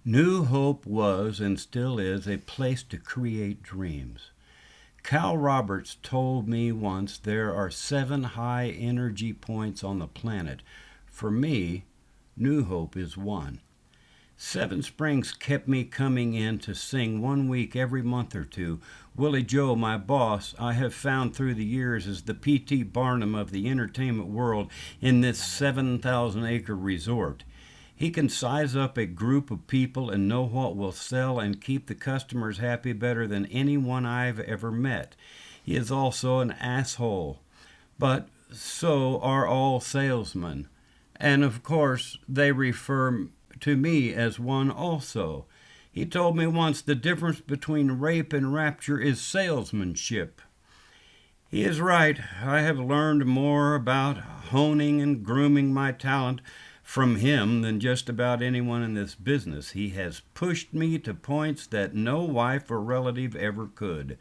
New Hope was and still is a place to create dreams. Cal Roberts told me once there are 7 high energy points on the planet. For me, New Hope is one. Seven Springs kept me coming in to sing 1 week every month or two. Willie Joe, my boss, I have found through the years is the P.T. Barnum of the entertainment world in this 7,000-acre resort. He can size up a group of people and know what will sell and keep the customers happy better than anyone I've ever met. He is also an asshole, but so are all salesmen. And of course, they refer to me as one also. He told me once the difference between rape and rapture is salesmanship. He is right. I have learned more about honing and grooming my talent from him than just about anyone in this business. He has pushed me to points that no wife or relative ever could.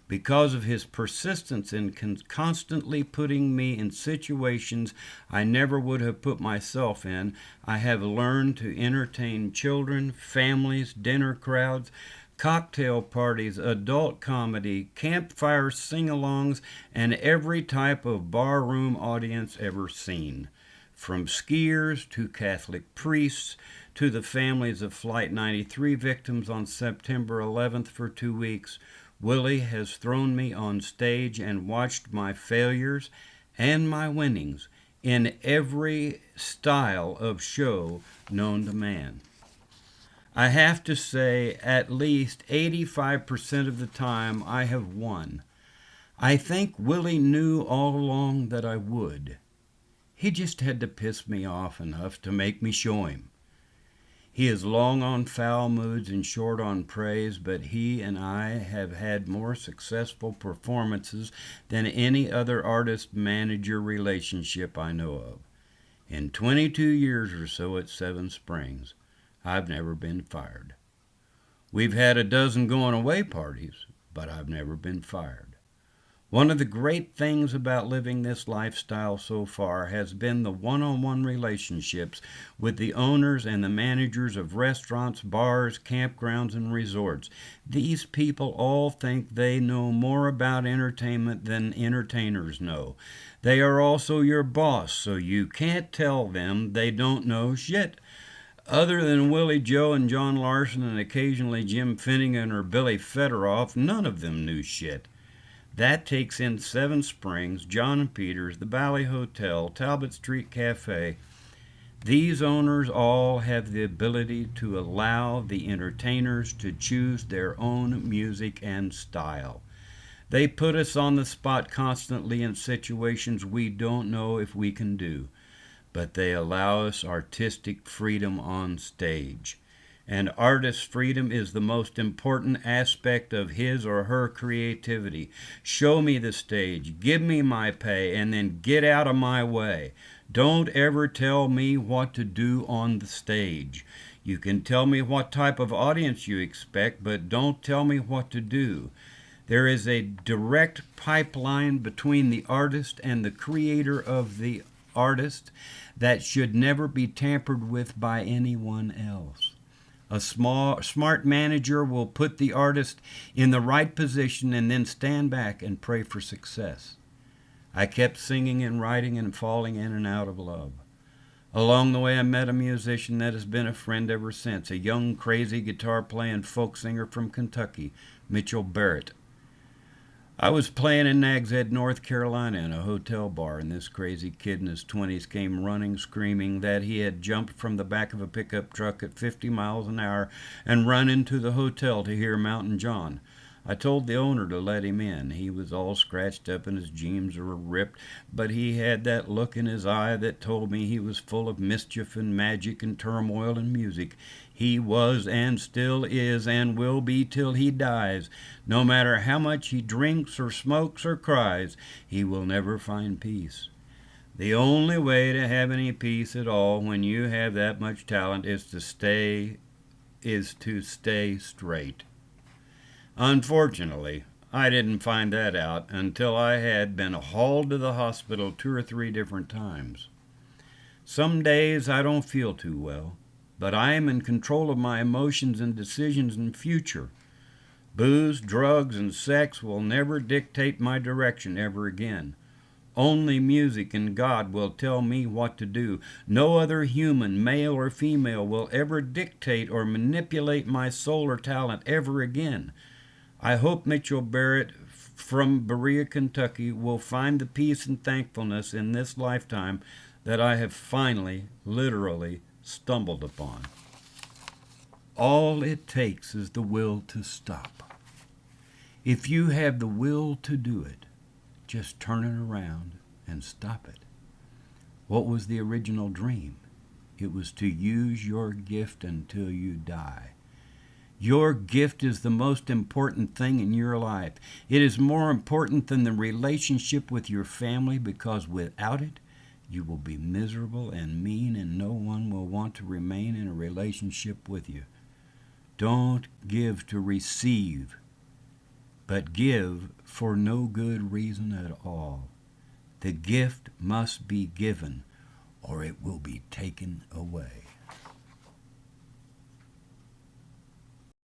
Because of his persistence in constantly putting me in situations I never would have put myself in, I have learned to entertain children, families, dinner crowds, cocktail parties, adult comedy, campfire sing alongs, and every type of barroom audience ever seen. From skiers to Catholic priests to the families of Flight 93 victims on September 11th for 2 weeks, Willie has thrown me on stage and watched my failures and my winnings in every style of show known to man. I have to say, at least 85% of the time I have won. I think Willie knew all along that I would. He just had to piss me off enough to make me show him. He is long on foul moods and short on praise, but he and I have had more successful performances than any other artist-manager relationship I know of. In 22 years or so at Seven Springs, I've never been fired. We've had a dozen going-away parties, but I've never been fired. One of the great things about living this lifestyle so far has been the one-on-one relationships with the owners and the managers of restaurants, bars, campgrounds, and resorts. These people all think they know more about entertainment than entertainers know. They are also your boss, so you can't tell them they don't know shit. Other than Willie Joe and John Larson and occasionally Jim Finnegan or Billy Federoff, none of them knew shit. That takes in Seven Springs, John and Peters, the Valley Hotel, Talbot Street Cafe. These owners all have the ability to allow the entertainers to choose their own music and style. They put us on the spot constantly in situations we don't know if we can do, but they allow us artistic freedom on stage. And artist freedom is the most important aspect of his or her creativity. Show me the stage, give me my pay, and then get out of my way. Don't ever tell me what to do on the stage. You can tell me what type of audience you expect, but don't tell me what to do. There is a direct pipeline between the artist and the creator of the artist that should never be tampered with by anyone else. A smart manager will put the artist in the right position and then stand back and pray for success. I kept singing and writing and falling in and out of love. Along the way, I met a musician that has been a friend ever since, a young, crazy guitar-playing folk singer from Kentucky, Mitchell Barrett. I was playing in Nags Head, North Carolina in a hotel bar, and this crazy kid in his 20s came running, screaming that he had jumped from the back of a pickup truck at 50 miles an hour and run into the hotel to hear Mountain John. I told the owner to let him in. He was all scratched up and his jeans were ripped, but he had that look in his eye that told me he was full of mischief and magic and turmoil and music. He was and still is and will be till he dies. No matter how much he drinks or smokes or cries, he will never find peace. The only way to have any peace at all when you have that much talent is to stay straight. Unfortunately, I didn't find that out until I had been hauled to the hospital 2 or 3 different times. Some days I don't feel too well. but I am in control of my emotions and decisions in future. Booze, drugs, and sex will never dictate my direction ever again. Only music and God will tell me what to do. No other human, male or female, will ever dictate or manipulate my soul or talent ever again. I hope Mitchell Barrett from Berea, Kentucky will find the peace and thankfulness in this lifetime that I have finally, literally, stumbled upon. All it takes is the will to stop. If you have the will to do it, just turn it around and stop it. What was the original dream? It was to use your gift until you die. Your gift is the most important thing in your life. It is more important than the relationship with your family, because without it, you will be miserable and mean, and no one will want to remain in a relationship with you. Don't give to receive, but give for no good reason at all. The gift must be given, or it will be taken away.